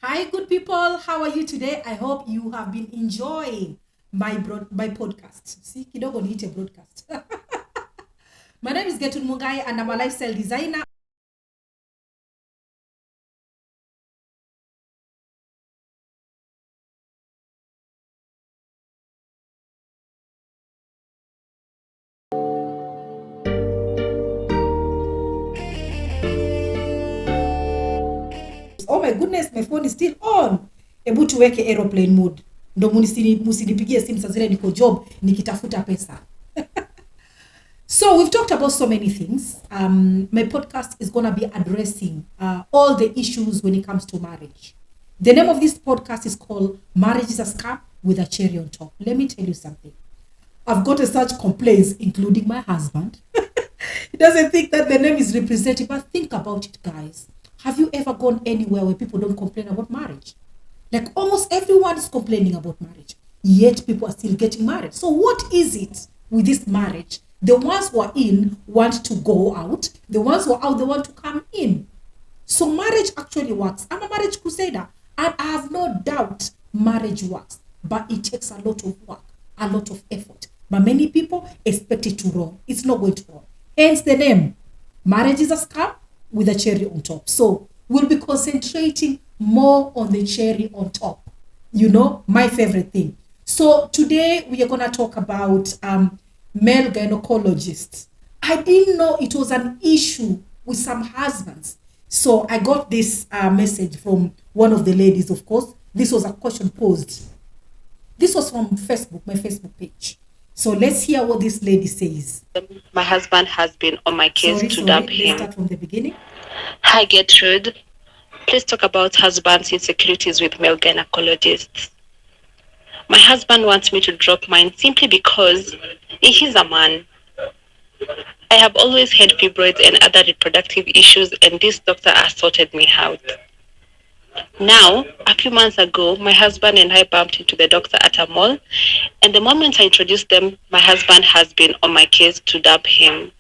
Hi, good people. How are you today? I hope you have been enjoying my podcast. See, kidogo niite broadcast. My name is Getrude Mungai, and I'm a lifestyle designer. Oh my goodness, my phone is still on. Hebu tuweke aeroplane mode. Ndo musinipigie simu saa zile niko job nikitafuta pesa. So we've talked about so many things. My podcast is going to be addressing all the issues when it comes to marriage. The name of this podcast is called Marriage is a Scam with a Cherry on Top. Let me tell you something. I've got such complaints, including my husband. He doesn't think that the name is representative, but think about it, guys. Have you ever gone anywhere where people don't complain about marriage? Like almost everyone is complaining about marriage, yet people are still getting married. So what is it with this marriage? The ones who are in want to go out. The ones who are out, they want to come in. So marriage actually works. I'm a marriage crusader, and I have no doubt marriage works. But it takes a lot of work, a lot of effort. But many people expect it to roll. It's not going to roll. Hence the name. Marriage is a scam with a cherry on top. So we'll be concentrating more on the cherry on top. You know, my favorite thing. So today we are going to talk about male gynecologists. I didn't know it was an issue with some husbands. So I got this message from one of the ladies, of course. This was a question posed. This was from Facebook, my Facebook page. So let's hear what this lady says. My husband has been on my case to dump Let's him. start from the beginning. Hi, Getrude. Please talk about husbands' insecurities with male gynecologists. My husband wants me to drop mine simply because he's a man. I have always had fibroids and other reproductive issues, and this doctor has sorted me out. Now, a few months ago, my husband and I bumped into the doctor at a mall, and the moment I introduced them, my husband has been on my case to dump him.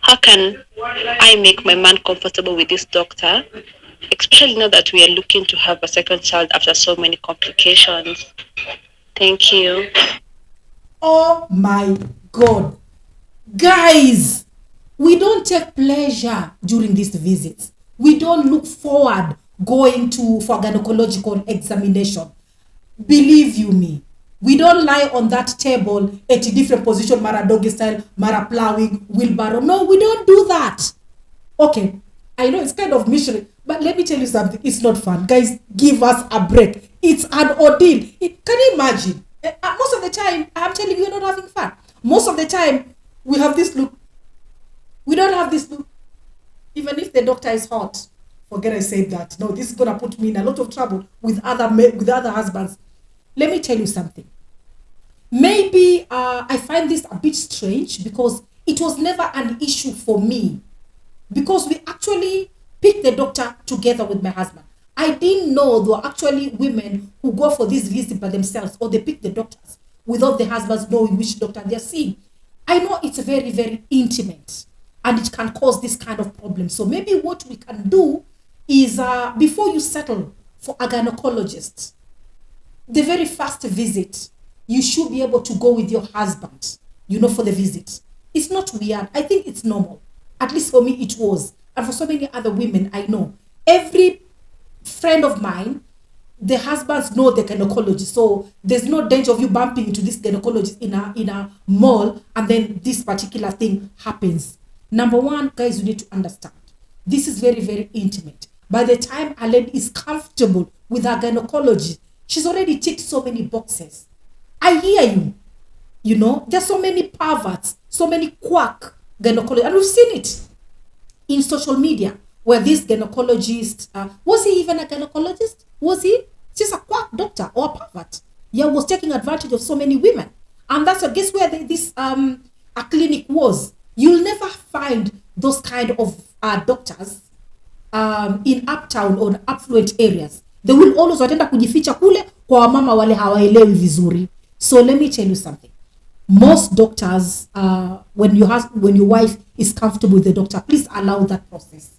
How can I make my man comfortable with this doctor, especially now that we are looking to have a second child after so many complications? Thank you. Oh my God. Guys, we don't take pleasure during these visits. We don't look forward going for gynecological examination. Believe you me, we don't lie on that table at a different position, mara doggy style, mara plowing, wheelbarrow. No, we don't do that. Okay, I know it's kind of missionary, but let me tell you something. It's not fun. Guys, give us a break. It's an ordeal. Can you imagine? Most of the time, I'm telling you, we're not having fun. Most of the time, we have this look. We don't have this look. Even if the doctor is hot, forget I said that. No, this is gonna put me in a lot of trouble with other husbands. Let me tell you something. Maybe I find this a bit strange because it was never an issue for me, because we actually picked the doctor together with my husband. I didn't know there were actually women who go for this visit by themselves, or they pick the doctors without the husbands knowing which doctor they're seeing. I know it's very, very intimate, and it can cause this kind of problem. So maybe what we can do is before you settle for a gynecologist, the very first visit, you should be able to go with your husband, for the visit. It's not weird. I think it's normal. At least for me, it was. And for so many other women I know. Every friend of mine, the husbands know the gynecologist. So there's no danger of you bumping into this gynecologist in a mall and then this particular thing happens. Number one, guys, you need to understand. This is very, very intimate. By the time a lady is comfortable with her gynecologist, she's already ticked so many boxes. I hear you. There's so many perverts, so many quack gynecologists, and we've seen it in social media where this gynecologist, was he even a gynecologist? Was he just a quack doctor or a pervert? Yeah, was taking advantage of so many women. And that's, guess where this a clinic was. You'll never find those kind of doctors in uptown or affluent areas. They will always watenda kujificha kule kwa mama wale hawaelewi vizuri. So let me tell you something. Most doctors, when your wife is comfortable with the doctor, please allow that process.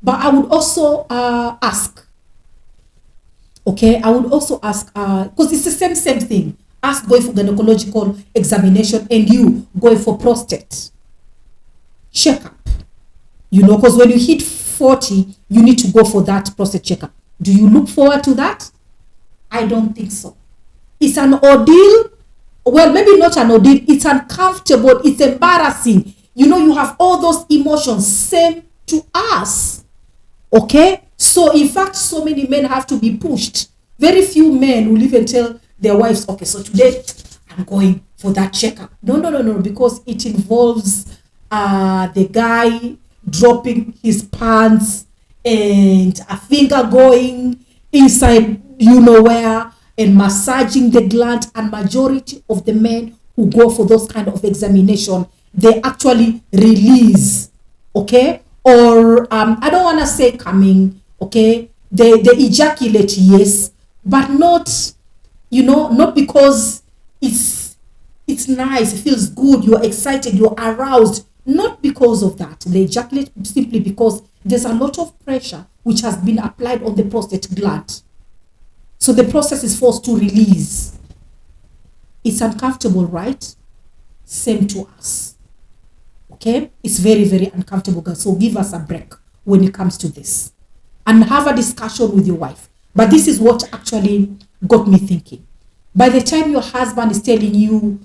But I would also ask, okay, I would also ask, because it's the same thing. Ask going for gynecological examination and you going for prostate checkup. You know, because when you hit 40, you need to go for that prostate checkup. Do you look forward to that? I don't think so. It's an ordeal. Well, maybe not an ordeal. It's uncomfortable. It's embarrassing. You know, you have all those emotions. Same to us. Okay? So, in fact, so many men have to be pushed. Very few men will even tell their wives, okay, so today I'm going for that checkup. No, because it involves the guy dropping his pants and a finger going inside you know where and massaging the gland. And majority of the men who go for those kind of examination, they actually release, okay, or I don't want to say coming, okay, they ejaculate, yes, but not, you know, not because it's nice, it feels good, you're excited, you're aroused. Not because of that. They ejaculate simply because there's a lot of pressure which has been applied on the prostate gland. So the process is forced to release. It's uncomfortable, right? Same to us. Okay? It's very, very uncomfortable, guys. So give us a break when it comes to this. And have a discussion with your wife. But this is what actually got me thinking. By the time your husband is telling you,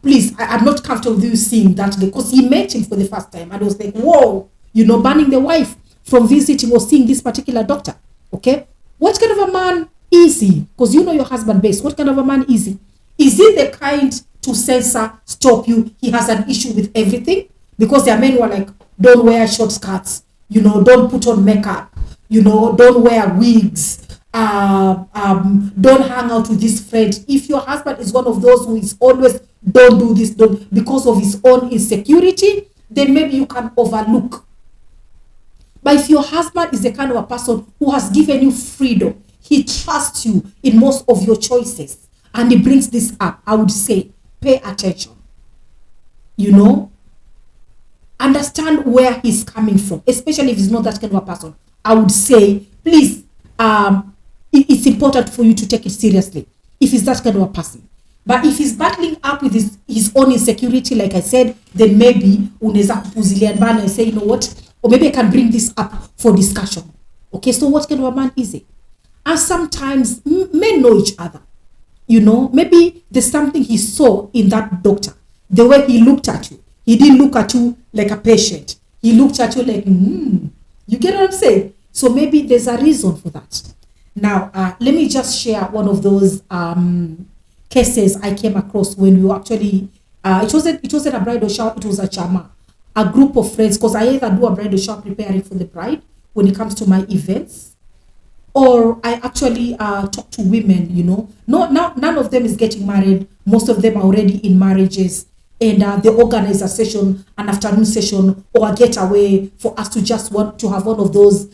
please, I'm not comfortable with you seeing that, because he met him for the first time and was like, whoa, you know, banning the wife from visiting or seeing this particular doctor. Okay, what kind of a man is he? Because you know your husband best. What kind of a man is he? Is he the kind to censor, stop you? He has an issue with everything, because there are men who are like, don't wear short skirts, you know, don't put on makeup, you know, don't wear wigs, don't hang out with this friend. If your husband is one of those who is always don't do this, don't, because of his own insecurity, then maybe you can overlook. But if your husband is the kind of a person who has given you freedom, he trusts you in most of your choices, and he brings this up, I would say pay attention. You know, understand where he's coming from, especially if he's not that kind of a person. I would say, please, it's important for you to take it seriously if he's that kind of a person. But if he's battling up with his own insecurity, like I said, then maybe unaweza kupuzilia mbali and say, you know what, or maybe I can bring this up for discussion. Okay, so what kind of a man is it? And sometimes men know each other. You know, maybe there's something he saw in that doctor. The way he looked at you. He didn't look at you like a patient. He looked at you like, you get what I'm saying? So maybe there's a reason for that. Now, let me just share one of those cases I came across when we actually, it wasn't a bridal shower, it was a chama. A group of friends, because I either do a bridal shower preparing for the bride when it comes to my events, or I actually talk to women, you know. None of them is getting married. Most of them are already in marriages. And they organize a session, an afternoon session, or a getaway for us to just want to have one of those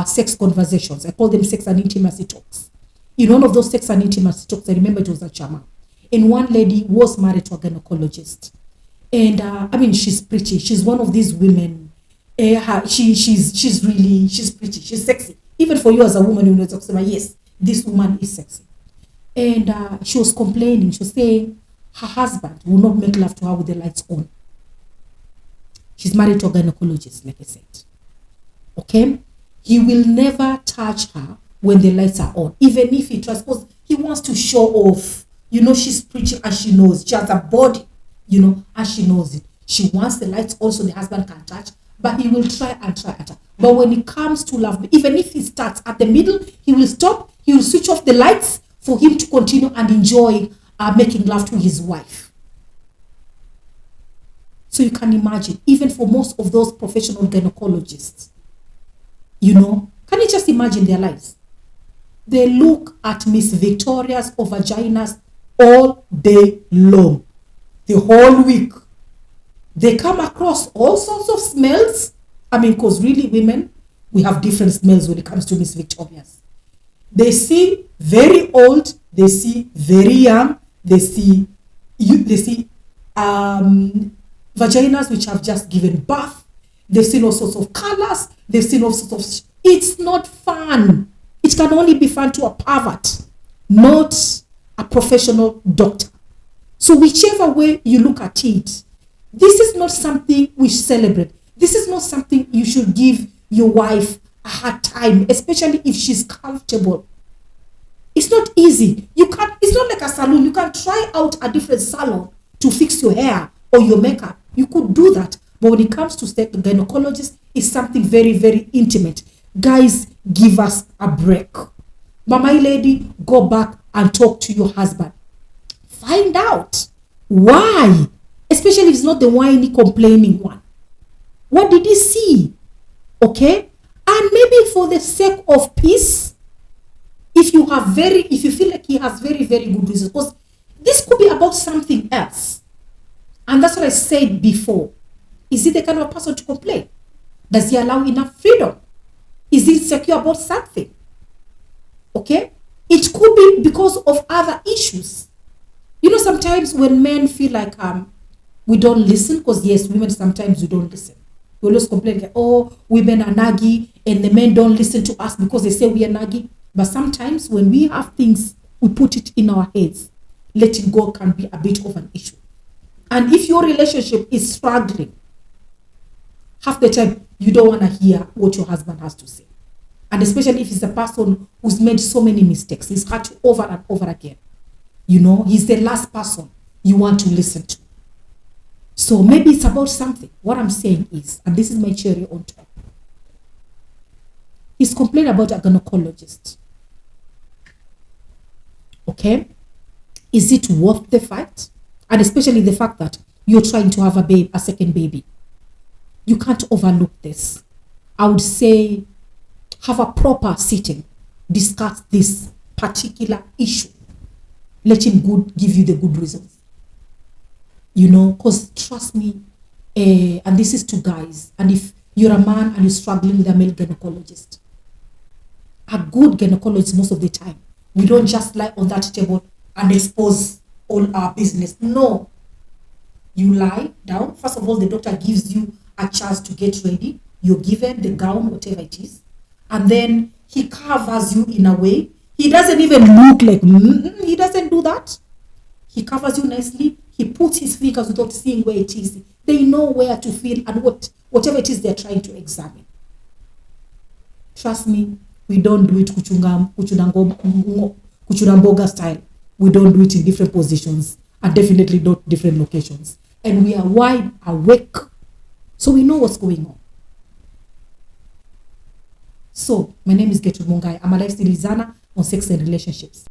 sex conversations. I call them sex and intimacy talks. In one of those sex and intimacy talks, I remember it was a chama. And one lady was married to a gynecologist. And I mean, she's pretty. She's one of these women. She's pretty. She's sexy. Even for you as a woman, you know, yes, this woman is sexy. And she was complaining. She was saying her husband will not make love to her with the lights on. She's married to a gynecologist, like I said. Okay? He will never touch her when the lights are on, even if he tries, because he wants to show off. You know, she's pretty and she knows. She has a body, you know, and she knows it. She wants the lights on so the husband can touch, but he will try and try at her. But when it comes to love, even if he starts at the middle, he will stop, he will switch off the lights for him to continue and enjoy making love to his wife. So you can imagine, even for most of those professional gynecologists, you know, can you just imagine their lives? They look at Miss Victorias or vaginas all day long, the whole week. They come across all sorts of smells. I mean, because really women, we have different smells when it comes to Miss Victorias. They see very old, they see very young, they see vaginas which have just given birth, They've seen all sorts of colors. They've seen all sorts of... It's not fun. It can only be fun to a pervert, not a professional doctor. So whichever way you look at it, this is not something we celebrate. This is not something you should give your wife a hard time, especially if she's comfortable. It's not easy. It's not like a salon. You can try out a different salon to fix your hair or your makeup. You could do that. But when it comes to the gynecologist, it's something very, very intimate. Guys, give us a break. Mama lady, go back and talk to your husband. Find out why, especially if it's not the whiny, complaining one. What did he see? Okay? And maybe for the sake of peace, if you feel like he has very, very good reasons, because this could be about something else. And that's what I said before. Is he the kind of person to complain? Does he allow enough freedom? Is he insecure about something? Okay? It could be because of other issues. You know, sometimes when men feel like we don't listen, because yes, women sometimes we don't listen. We always complain like, oh, women are naggy and the men don't listen to us because they say we are naggy. But sometimes when we have things, we put it in our heads. Letting go can be a bit of an issue. And if your relationship is struggling, half the time you don't want to hear what your husband has to say. And especially if he's a person who's made so many mistakes, he's hurt you over and over again. You know, he's the last person you want to listen to. So maybe it's about something. What I'm saying is, and this is my cherry on top, he's complaining about a gynecologist. Okay? Is it worth the fight? And especially the fact that you're trying to have a second baby. You can't overlook this. I would say have a proper sitting. Discuss this particular issue. Let him give you the good reasons. You know, because trust me, and this is to guys, and if you're a man and you're struggling with a male gynecologist, a good gynecologist most of the time, we don't just lie on that table and expose all our business. No. You lie down. First of all, the doctor gives you a chance to get ready. You're given the gown, whatever it is. And then he covers you in a way. He doesn't even look like, he doesn't do that. He covers you nicely. He puts his fingers without seeing where it is. They know where to feel and whatever it is they're trying to examine. Trust me, we don't do it kuchunamboga style. We don't do it in different positions and definitely not different locations. And we are wide awake, so we know what's going on. So, my name is Getrude Mungai. I'm a lifestyle designer on sex and relationships.